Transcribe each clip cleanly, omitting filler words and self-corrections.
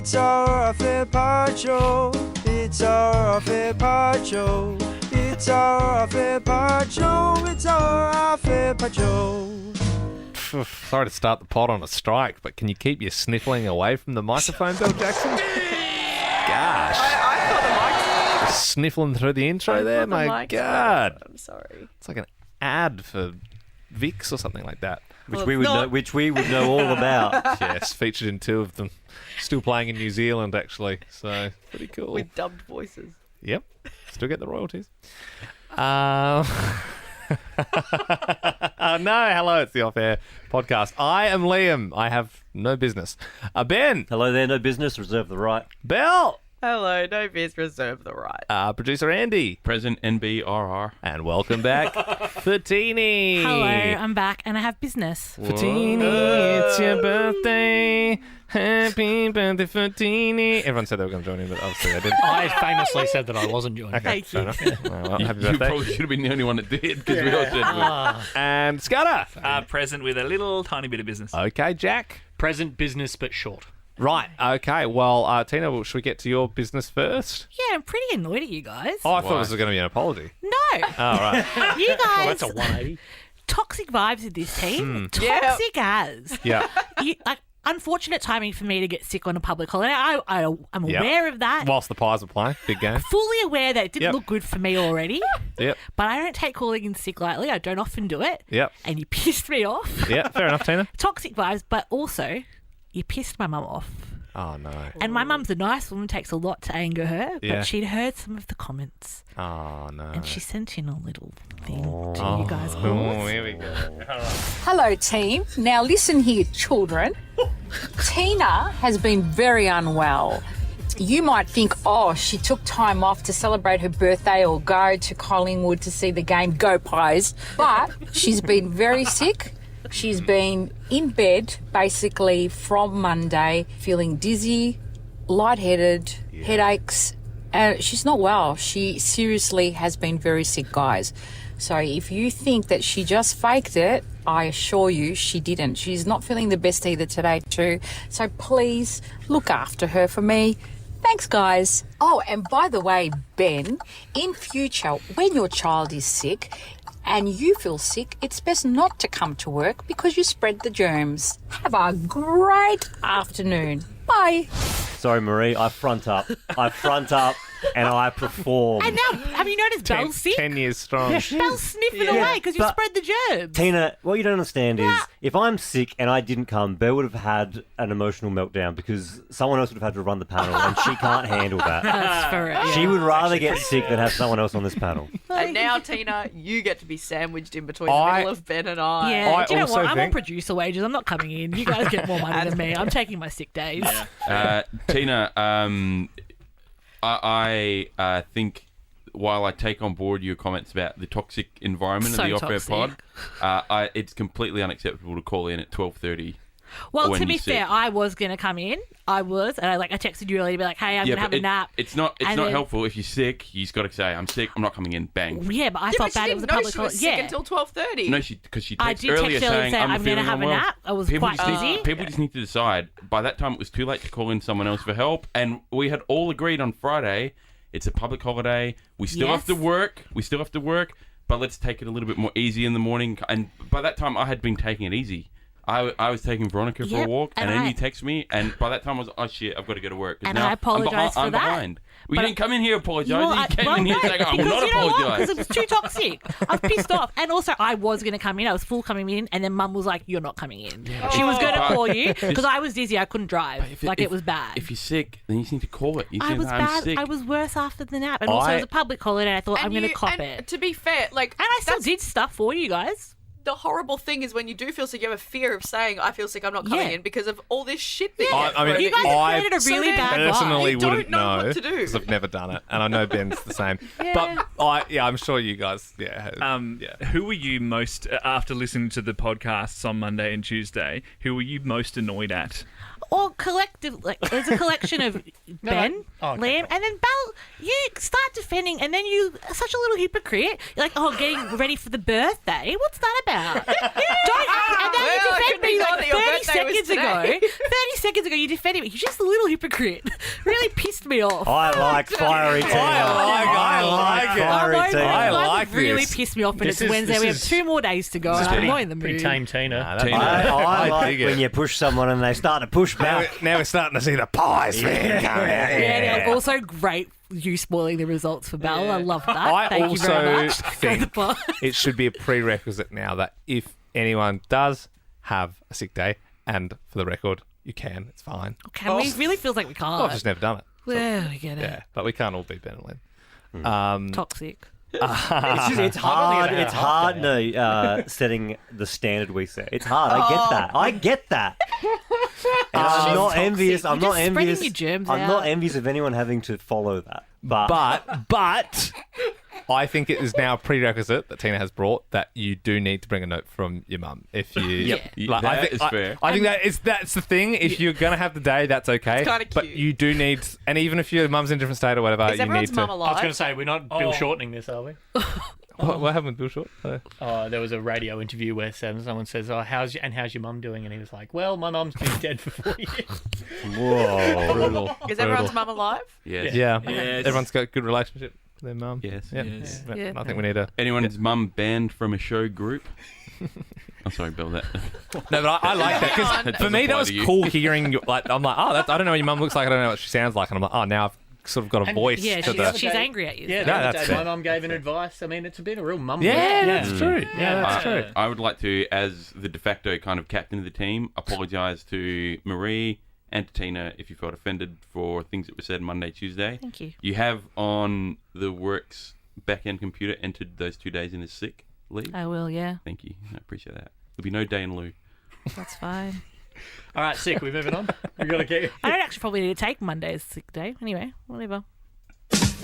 It's our fair part show. It's our fair part show. It's our fair part show. It's our fair part show. Sorry to start the pod on a strike, but can you keep your sniffling away from the microphone, Bill Jackson? Gosh. I thought the mic. Just sniffling through the intro there, thought the my mic- God. I'm sorry. It's like an ad for Vicks or something like that. Which Well, we would not- know, which we would know all about. Yes, featured in 2 of them. Still playing in New Zealand, actually. So, pretty cool. With dubbed voices. Yep. Still get the royalties. No, hello, it's the Off Air podcast. I am Liam. I have no business. Ben. Hello there, no business, reserve the right. Bell. Hello, no beers reserve the right. Producer Andy. Present NBRR. And welcome back, Fatini. Hello, I'm back and I have business. Fatini, it's your birthday. Happy birthday, Fatini. Everyone said they were going to join in, but obviously they didn't. I famously said that I wasn't joining. Okay, Thank fair you. enough. Well, happy You birthday. probably should have been the only one that did because we all said And Scudder. Present with a little tiny bit of business. Okay, Jack. Present business, but short. Right. Okay. Well, Tina, should we get to your business first? Yeah, I'm pretty annoyed at you guys. Oh, I thought this was going to be an apology. No. Oh, right. You guys, Well, that's a 180. toxic vibes with this team. Yeah. Toxic as. Yeah. Unfortunate timing for me to get sick on a public holiday. I'm Yep. aware of that. Whilst the Pies were playing. Big game. Fully aware that it didn't Yep. look good for me already. Yep. But I don't take calling in sick lightly. I don't often do it. Yep. And you pissed me off. Yeah. Fair enough, Tina. Toxic vibes, but also you pissed my mum off. Oh, no. And my mum's a nice woman, takes a lot to anger her, Yeah. but she'd heard some of the comments Oh, no. and she sent in a little thing to you guys all. Oh, here we go. Hello, team. Now, listen here, children. Tina has been very unwell. You might think, oh, she took time off to celebrate her birthday or go to Collingwood to see the game. Go Pies. But she's been very sick. She's been in bed basically from Monday, feeling dizzy, lightheaded, headaches. She's not well. She seriously has been very sick, guys. So if you think that she just faked it, I assure you she didn't. She's not feeling the best either today too. So please look after her for me. Thanks, guys. Oh, and by the way, Ben, in future, when your child is sick and you feel sick, it's best not to come to work because you spread the germs. Have a great afternoon. Bye. Sorry, Marie, I front up. And I perform. And now, have you noticed Belle's sick? 10 years strong. Belle's sniffing away because you but- spread the germs. Tina, what you don't understand is if I'm sick and I didn't come, Belle would have had an emotional meltdown because someone else would have had to run the panel and she can't handle that. That's for it. She would rather get sick than have someone else on this panel. And now, Tina, you get to be sandwiched in between the I- middle of Ben and I. Yeah, I do you know also what? I'm on think- producer wages. I'm not coming in. You guys get more money than me. I'm taking my sick days. Tina, I think while I take on board your comments about the toxic environment So of the Off-Air toxic. pod, it's completely unacceptable to call in at 12:30. Well, when to be you're sick. fair, I was going to come in. I texted you earlier to be like, hey, I'm going to have a nap. It's not And then- helpful if you're sick. You just got to say, I'm sick. I'm not coming in. Bang. Yeah, but I Yeah, felt but she bad. It was a didn't know public she was holiday. sick Yeah. until 12:30. No, because she I texted did earlier text earlier saying, saying, I'm feeling gonna have a unwell." nap. I was People quite just need- busy. People just need to decide. By that time, it was too late to call in someone else for help, and we had all agreed on Friday. It's a public holiday. We still have to work. But let's take it a little bit more easy in the morning. And by that time, I had been taking it easy. I was taking Veronica for a Yep, walk, and and then I- you text me, and by that time I was, oh shit, I've got to go to work. 'Cause And now I apologise for I'm that. behind. Well, But you didn't come in here apologising. Well, you came in here saying, I will not because you know what? apologise. Because it was too toxic. I was pissed off. And also, I was going to come in. I was full coming in. And then Mum was like, you're not coming in. She was going to But- call you because I was dizzy. I couldn't drive. It was bad. If you're sick, then you just need to call it. You I say, was I'm bad. sick. I was worse after the nap. And also, it was a public holiday. And I thought, I'm going to cop and it. To be fair, like, And I still that's did stuff for you guys. the horrible thing is when you do feel sick, you have a fear of saying, I feel sick, I'm not coming Yeah. in because of all this shit that you I get mean, thrown You at guys you. I have created a So really then- bad personally You don't wouldn't know what know to do. because I've never done it, and I know Ben's the same. But I'm sure you guys, Who were you most, after listening to the podcasts on Monday and Tuesday, who were you most annoyed at? Or collective, like, there's a collection of Ben, Oh, okay, Liam, and then Belle. You start defending, and then you are such a little hypocrite. You're like, oh, getting ready for the birthday. What's that about? Don't Well, I couldn't me ignore like that your 30 birthday was seconds ago. today. 30 seconds ago, you defended me. You're just a little hypocrite. Really pissed me off. I like fiery Tina. I like it. fiery Tina. I You guys like have really this. pissed me off, and This it's is- Wednesday. this We have is- 2 more days to go. and I'm not in the Pretty mood. tame Tina. Tina. I like dig it. when you push someone and they start to push back. Now we're starting to see the pies, man. Come out. Yeah, and also great you spoiling the results for Belle. I love that. I Thank you very also much. think For the pie. it should be a prerequisite now that if anyone does have a sick day, and for the record, you can, it's fine. Can we? It really feels like we can't. I've just never done it. Well, we get it. Yeah, but we can't all be Ben and Lynn. Toxic. It's hard. It's hard setting the standard we set. It's hard. I get that. And I'm not toxic. envious. I'm You're not just spreading envious. your germs I'm out. not envious of anyone having to follow that. But I think it is now a prerequisite that Tina has brought that you do need to bring a note from your mum. If you, Yep. That is fair. I think that's the thing. If you're gonna have the day, that's okay. It's kinda But cute. you do need, and even if your mum's in a different state or whatever, Is you need everyone's to. mum I was alive? going to say, we're not Bill shortening this, are we? What happened with Bill Short? There was a radio interview where someone says, how's your mum doing? And he was like, well, my mum's been dead for 4 years. Whoa. Brutal. Is everyone's mum alive? Yes. Yeah. Yes. Everyone's got a good relationship with their mum. Yes. Yep. Yes. Yeah. I think we need a. Anyone's mum banned from a show group? I'm sorry, Bill. That No, but I like that because That for me doesn't that apply was to you. cool hearing. I'm like, I don't know what your mum looks like. I don't know what she sounds like, and I'm like, oh, now I've sort of got a And- voice Yeah, to the. she's angry at you. Yeah, so. the other that's day, fair. my mum gave an advice. I mean, it's been a real mum. Yeah, week. that's true. Yeah, that's true. I would like to, as the de facto kind of captain of the team, apologise to Marie and to Tina if you felt offended for things that were said Monday, Tuesday. Thank you. You have on the works back-end computer entered those 2 days in as sick leave. I will, yeah. Thank you. I appreciate that. There'll be no day in lieu. That's fine. All right, sick. We're moving on. We got to get. I don't actually probably need to take Monday as sick day. Anyway, whatever.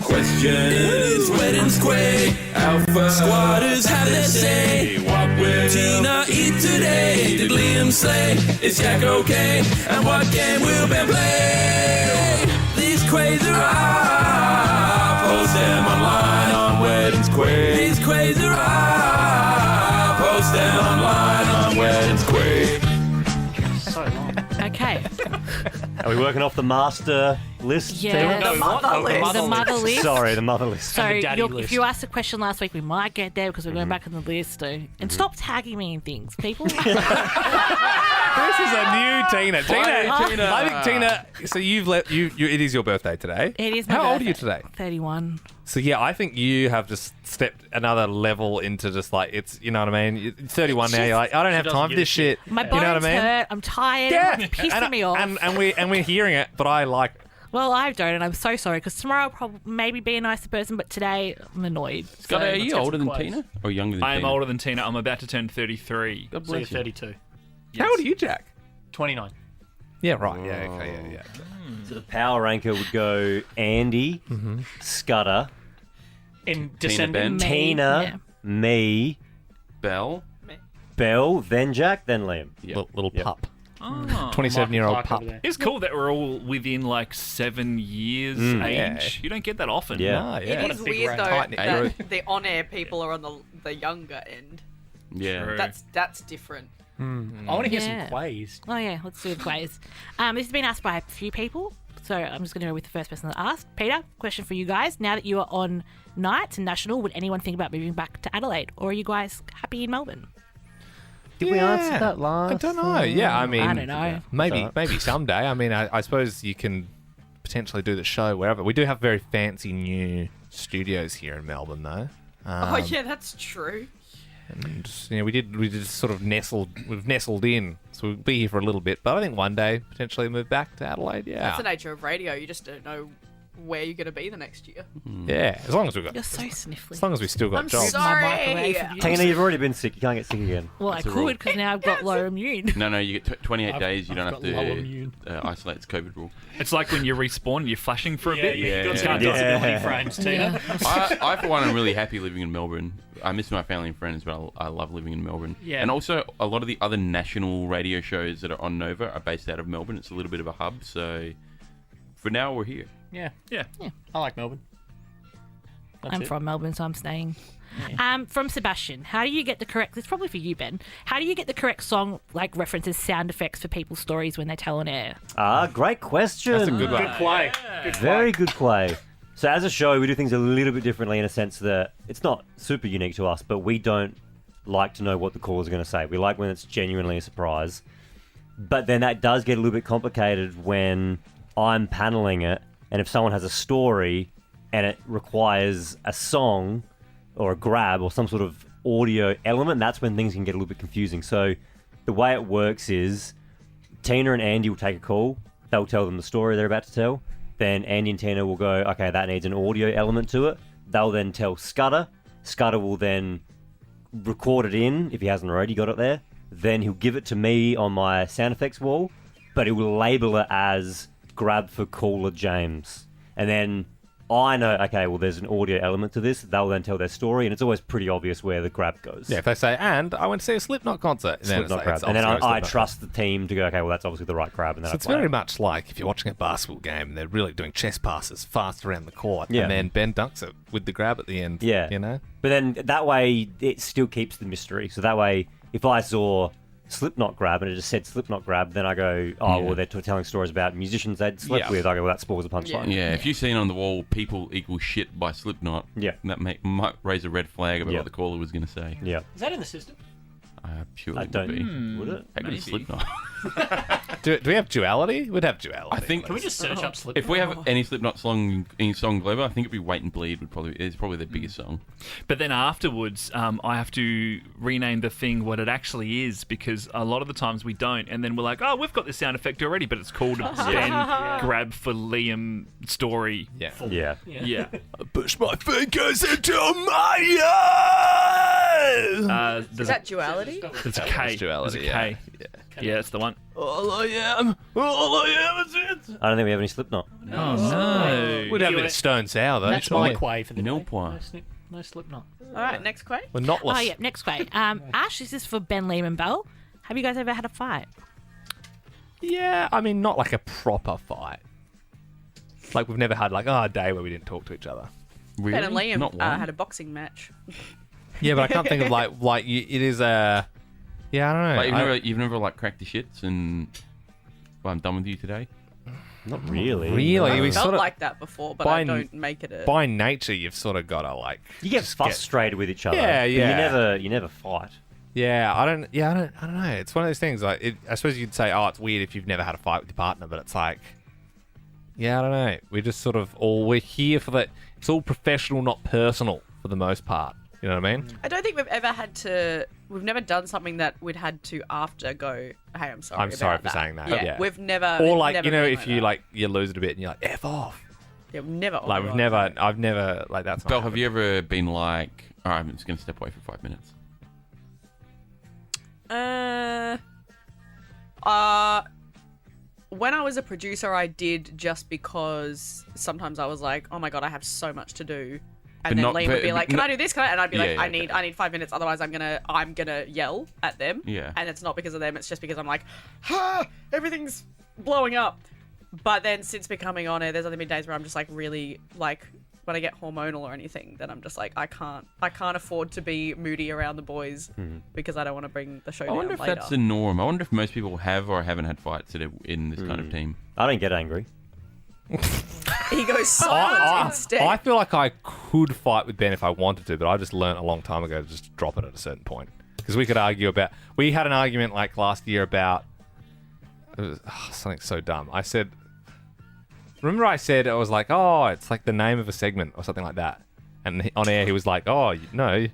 Question is wet and square. Alpha squatters have their say. What will Tina eat today? Did Liam say? Is Jack okay? And what game will Ben play? These quiz are up. Post them online on Wet and Square. These quiz are up. Post them online on Wet and Square. So long. Okay. Are we working off the master list? Yeah. No, what? The mother list. Sorry, the mother list. So And the daddy if list. you asked a question last week, we might get there because we're going back on the list. And stop tagging me in things, people. This is a new Tina. Fire Tina. I think Tina. So you've let you. It is your birthday today. It is my How old are you birthday. today? 31. So yeah, I think you have just stepped another level into just like it's. You know what I mean? You're 31 now. You're like, I don't have doesn't time for give this a shit. My you bones know what I mean? hurt. I'm tired. Yeah, Everyone's pissing and, me off. and we're hearing it, but I like. Well, I don't, and I'm so sorry because tomorrow I'll probably maybe be a nicer person, but today I'm annoyed. Scott, So- are you get older some than quotes. Tina or younger than I am Tina? older than Tina. I'm about to turn 33. God So you're bless you. 32. How old are you, Jack? 29. Yeah, right. Yeah, okay, yeah. So the power ranker would go Andy, Scudder, In Ben. Descendant. Me, Tina, yeah. me, Belle. Belle, then Jack, then Liam. Yep. Little Yep. pup. Oh. 27-year-old Clark pup. over there. It's cool that we're all within like 7 years Mm. age. Yeah. You don't get that often. Yeah. Ah, It yeah. is a big weird range. though Tight-knit that group. the on-air people are on the younger end. Yeah. True. That's different. I want to hear Yeah. some plays. Oh yeah, let's do the quiz. This has been asked by a few people, so I'm just going to go with the first person that asked. Peter, question for you guys: now that you are on nights and national, would anyone think about moving back to Adelaide, or are you guys happy in Melbourne? Did we answer that I last? don't know. Yeah, I mean, I don't know. Maybe someday. I mean, I suppose you can potentially do the show wherever. We do have very fancy new studios here in Melbourne, though. Oh yeah, that's true. And you know, we did sort of we've nestled in, so we'll be here for a little bit. But I think one day potentially move back to Adelaide. Yeah, That's the nature of radio. You just don't know where you're going to be the next year. yeah. As long as we've got, You're so sniffly. as long as we still got I'm jobs. sorry. My mic away from you. Tina, you've already been sick. You can't get sick again. Well, I That's a rule. could because now I've got low immune. No, you get 28 days. You don't I've have got low to immune. isolate. It's COVID rule. It's like when you respawn, you're flashing for a bit. yeah, You yeah. can't Got do it. disability frames, Tina. I, for one, am really happy living in Melbourne. I miss my family and friends, but I love living in Melbourne. Yeah. And also, a lot of the other national radio shows that are on Nova are based out of Melbourne. It's a little bit of a hub. So, for now, we're here. Yeah. Yeah. I like Melbourne. That's I'm it. from Melbourne, so I'm staying. From Sebastian, how do you get the correct? It's probably for you, Ben. How do you get the correct song like references, sound effects for people's stories when they tell on air? Great question. That's a good one. Good play. Good Very good play. So as a show, we do things a little bit differently in a sense that it's not super unique to us, but we don't like to know what the caller's going to say. We like when it's genuinely a surprise. But then that does get a little bit complicated when I'm paneling it, and if someone has a story and it requires a song or a grab or some sort of audio element, that's when things can get a little bit confusing. So the way it works is Tina and Andy will take a call. They'll tell them the story they're about to tell. Then Andy and Tina will go, okay, that needs an audio element to it. They'll then tell Scudder. Scudder will then record it in, if he hasn't already got it there. Then he'll give it to me on my sound effects wall, but he will label it as grab for caller James. And then I know, okay, well, there's an audio element to this. They'll then tell their story, and it's always pretty obvious where the grab goes. Yeah, if they say, and I went to see a Slipknot concert. And then it's Slipknot like, grab. it's And then obviously a I Slipknot trust the team to go, okay, well, that's obviously the right grab. And then So I it's play very it. much like if you're watching a basketball game and they're really doing chest passes fast around the court, Yeah. and then Ben dunks it with the grab at the end. Yeah. You know? But then that way, it still keeps the mystery. So that way, if I saw Slipknot grab and it just said Slipknot grab, then I go, oh, well, they're telling stories about musicians they'd slept Yeah. with. I go, well, that spoils the punchline. Yeah, if you've seen on the wall, people equal shit by Slipknot, Yeah. that might raise a red flag about Yeah. what the caller was going to say. Yeah. Is that in the system? Surely I it don't. would be. Would it? Maybe Slipknot. Do we have duality? We'd have duality. I think Can we just search up Slipknot? if we have any Slipknot song global, I think it'd be Wait and Bleed is probably their biggest song. But then afterwards, I have to rename the thing what it actually is because a lot of the times we don't, and then we're like, oh, we've got this sound effect already, but it's called Ben Grab for Liam Story. Yeah. Yeah. Yeah. Push my fingers into my eyes. Is that duality? There's a K. That's duality, There's a K. Yeah, that's the one. All I am is it. I don't think we have any Slipknot. Oh, no. We'd have a bit of Stone Sour, though. That's surely. my quay for the No day. point. No Slipknot. All right, next quote. We're not Oh, lost. yeah, next quote. Ash, this is for Ben Lehman Bell. Have you guys ever had a fight? Yeah, I mean, not like a proper fight. Like, we've never had, like, a day where we didn't talk to each other. Really? Ben and Liam Not one. had a boxing match. Yeah, but I can't think of, it is a... Yeah, I don't know. Like, you've never like cracked the shits and well, I'm done with you today. Not really. Really? I We felt sort of- like that before, but by I don't make it a... by nature, you've sort of got to, like... You get just frustrated with each other. Yeah, but yeah. You never fight. Yeah, I don't know. It's one of those things. Like, I suppose you'd say, oh, it's weird if you've never had a fight with your partner, but it's like, yeah, I don't know. We just sort of we're here for that. It's all professional, not personal, for the most part. You know what I mean? I don't think we've ever had to... We've never done something that we'd had to after go, hey, I'm sorry I'm sorry about for saying that. Yeah, Yeah. we've never... Or it's like, never you know, been if you that. like you lose it a bit and you're like, F off. Yeah, we've never... oh Like my we've God. never, I've never like that's. Not Belle, have happened. you ever been like, all right, I'm just going to step away for 5 minutes? When I was a producer, I did just because sometimes I was like, oh my God, I have so much to do. But And then not- Liam would be but like, "Can not- I do this?" And I'd be Yeah, like, yeah, "I need 5 minutes, otherwise I'm gonna yell at them." Yeah. And it's not because of them; it's just because I'm like, everything's blowing up. But then since becoming on air, there's only been days where I'm just like really like when I get hormonal or anything, then I'm just like I can't afford to be moody around the boys because I don't want to bring the show I down wonder if later. that's the norm. I wonder if most people have or haven't had fights that are in this kind of team. I don't get angry. He goes silent instead. I feel like I could fight with Ben if I wanted to, but I just learned a long time ago to just drop it at a certain point. Because we could argue about... We had an argument like last year about... It was, something so dumb. I said... Remember I said it was like, oh, it's like the name of a segment or something like that. And on air he was like, oh, no.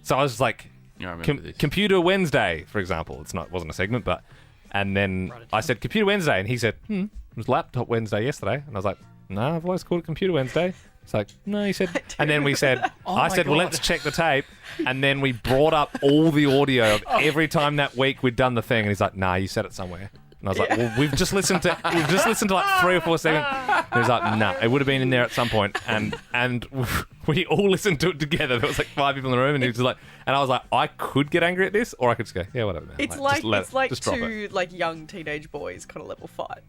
So I was just like... Yeah, I remember this. Computer Wednesday, for example. It wasn't a segment, but... And then I said, Computer Wednesday. And he said, it was Laptop Wednesday yesterday. And I was like, no, I've always called it Computer Wednesday. It's like, no, he said. And then we said, I said, well, let's check the tape. And then we brought up all the audio of every time that week we'd done the thing. And he's like, nah, you said it somewhere. And I was like, well, we've just listened to like 3 or 4 seconds. And he's like, nah, it would have been in there at some point. And we all listened to it together. There was like 5 people in the room, and he was like, and I was like, I could get angry at this, or I could just go, yeah, whatever, man. It's just drop it. two like young teenage boys kind of level fight.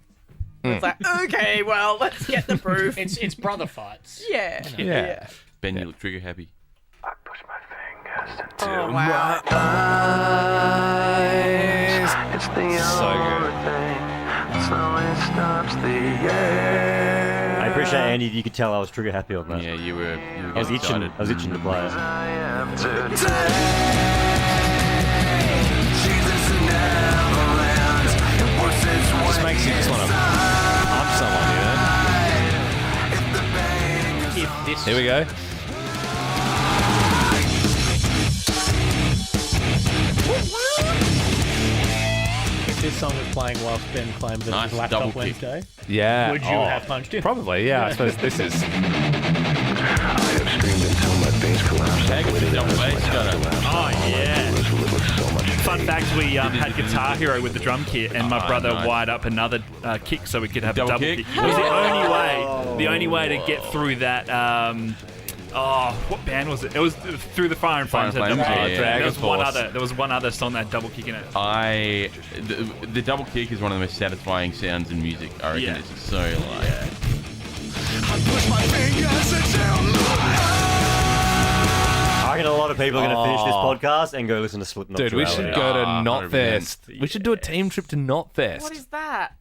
Mm. It's like, okay, well, let's get the proof. It's brother fights. Yeah. Yeah. Ben, you look trigger happy. I push my fingers into Oh, wow. my eyes. It's the So only good. thing that slowly stops the air. I appreciate Andy. You could tell I was trigger happy on that. Yeah, you were I was getting itching. excited. I was itching to play it. I am today. Jesus in Neverland. Worse is what Just makes you just want to punch someone, you know? If this Here we go. if this song was playing whilst Ben claimed that Nice it was Laptop double kick. Wednesday, Yeah. would you have punched him? Probably, yeah. I suppose this is. I have screamed until my face collapsed. Tag it with the double bass. Got it. Oh, yeah. It was so much Fun fact, we had Guitar Hero with the drum kit, and my brother nice. wired up another kick so we could have Double a double kick? kick. It was the only way to get through that. What band was it? It was Through the Fire and Flames. Fire and had double Flames, kick. yeah. There Dragon was one Force. other. There was one other song that had double kick in it. The double kick is one of the most satisfying sounds in music. I reckon Yeah. it's just so like. I reckon a lot of people are going to finish this Oh. podcast and go listen to Slipknot. Dude, we 2 should hours. go to 100%. Knotfest. We should do a team trip to Knotfest. What is that?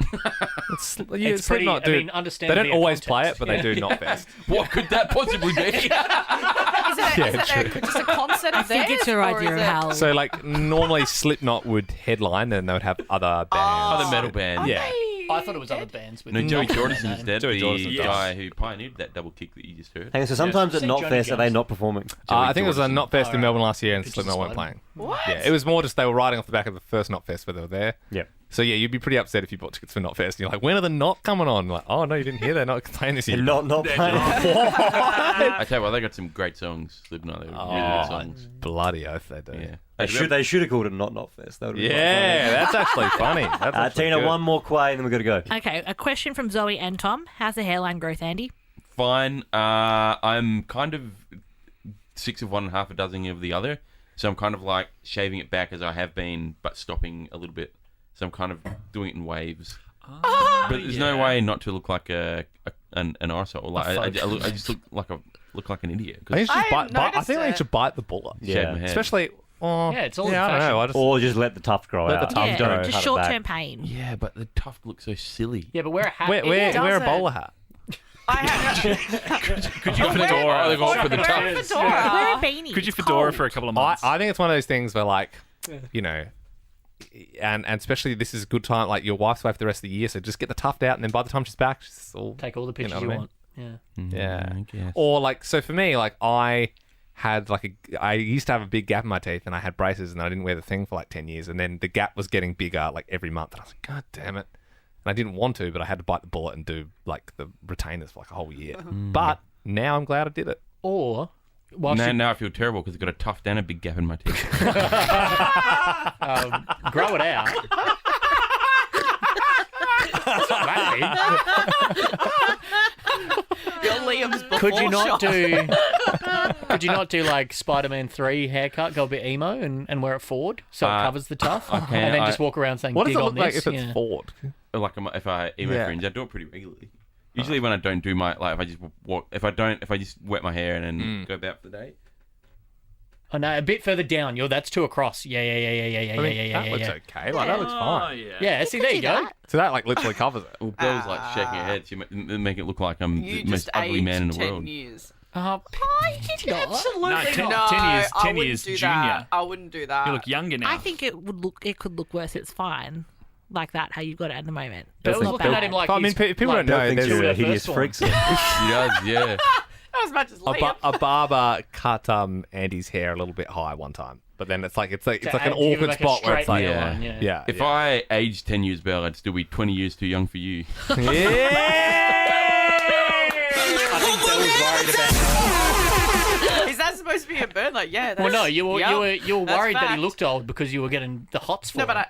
It's, It's Slipknot, pretty- I dude. mean, They understandably don't in always play it, context. but they do Knotfest. What could that possibly be? Is it just a concert I of think theirs, it's your or idea is of it- how. So, like, normally Slipknot would headline, and they would have other bands. Other metal band. Yeah. I thought it was other bands. With No, Joey not Jordison name. is dead. Joey The Jordison does. guy who pioneered that double kick that you just heard. Hang on, so sometimes at Say Johnny Knotfest, are they Jones. not performing? I think it was a Jordison. Knotfest in Alright. Melbourne last year, and Pictures Slipknot of weren't Spider-Man. playing. What? Yeah, it was more just they were riding off the back of the first Knotfest where they were there. Yeah. So yeah, you'd be pretty upset if you bought tickets for Knotfest and you're like, when are the Knot coming on? Like, oh no, you didn't hear they're not playing this year. And not playing. I tell you what, they got some great songs. Slipknot, they were really good songs. Bloody oath they do. Yeah. They should have called it Knotfest. That would have been Yeah, that's actually funny. That's quite funny. actually Tina, good. one more quay and then we've got to go. Okay, a question from Zoe and Tom. How's the hairline growth, Andy? Fine. I'm kind of 6 of one and half a dozen of the other. So I'm kind of like shaving it back as I have been, but stopping a little bit. So I'm kind of doing it in waves. But there's no way not to look like an arsehole. Like I just look like an idiot. I think, you should I bite, I think they noticed should bite the bullet. Shave my head. Especially, oh, Yeah, it's all I don't fashion. know. I just, Or just let the tuft grow Let the out. tuft Yeah, grow. just Cut it short-term back. pain. Yeah, but the tuft looks so silly. Yeah, but wear a hat. wear a doesn't. bowler hat. I have Could you fedora? Oh, they've gone for the wear tuft. a fedora. Wear a beanie. Could you It's fedora cold. for a couple of I, months? I think it's one of those things where, like, you know, and especially this is a good time. Like, your wife's away for the rest of the year, so just get the tuft out, and then by the time she's back, she's all Take all the pictures what you I mean? want. Yeah. Yeah. I guess. Or like, so for me, like I had I used to have a big gap in my teeth and I had braces and I didn't wear the thing for like 10 years. And then the gap was getting bigger like every month. And I was like, God damn it. And I didn't want to, but I had to bite the bullet and do like the retainers for like a whole year. But now I'm glad I did it. Or whilst you Now I feel terrible because I've got a tuft and a big gap in my teeth. grow it out. It's not that Your Liam's before big. Could you not shot. Could you not do like Spider-Man 3 haircut, go a bit emo and wear it forward so it covers the tuft, I can. and then just walk around saying What does dig it on look like this? if it's Yeah. forward? Like if I emo Yeah. fringe, I do it pretty regularly. Usually when I don't do my if I just walk, if I just wet my hair and then go about for the day. Oh no, a bit further down. That's two across. Yeah. I mean, that looks okay. Like, that looks fine. Yeah, see, there you go. So that like literally covers it. Well, Belle's like shaking her head. She make it look like I'm You the most just ugly aged man in the 10 world. years. Absolutely not. Absolutely No, 10 not. 10 years- I 10 wouldn't years do junior. That. I wouldn't do that. You look younger now. I think it could look worse. It's fine, like that. How you've got it at the moment. Bell's It's not looking bad. at him like I mean, he's, people like, don't know. Thinks There's you're a the hideous first freak. She does, yeah. Not as much as Liam. a barber cut Andy's hair a little bit high one time, but then it's like an to awkward give it, like, a spot where it's straight like Yeah. line, yeah. yeah. If I aged 10 years, Belle, I'd still be 20 years too young for you. I think Bell was worried about. Is that supposed to be a burn? Like, yeah. That's, Well, no, you were yep, that's worried that he fact. looked old because you were getting the hots for No, him. but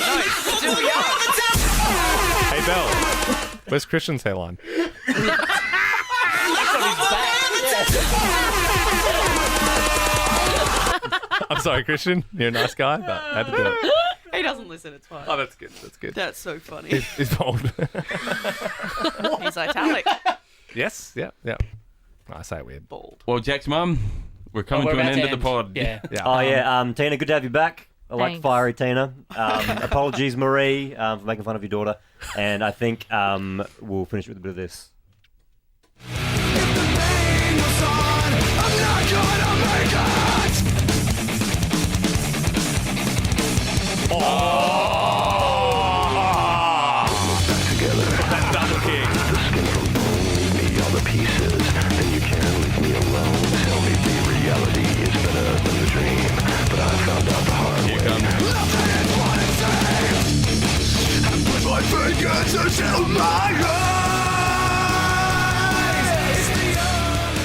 no, he's still young. Hey Belle, where's Christian's hairline? I'm sorry, Christian. You're a nice guy, but I had to do it. He doesn't listen. It's fine. Oh, that's good. That's good. That's so funny. He's bold. He's italic. Yes. Yeah. Yeah. I say it weird. Bald. Well, Jack's mum, we're coming we're to an about end to of the pod. Yeah. Yeah. Oh yeah, Tina, good to have you back. I like Thanks. fiery Tina. Apologies, Marie, for making fun of your daughter. And I think we'll finish with a bit of this. Double kick. Here comes.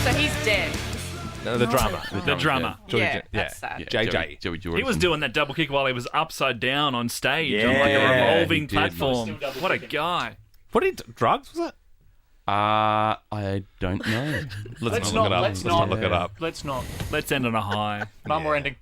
So he's dead. No, the drama. The drummer. Yeah, that's sad. JJ. Joey Jordan. He was doing that double kick while he was upside down on stage on like a Yeah, revolving he did. platform. What a guy. What did drugs was it? I don't know. Let's Let's not look not- it up. let's Let's not not- look it up. Let's not. Let's end on a high. Mum, we're ending.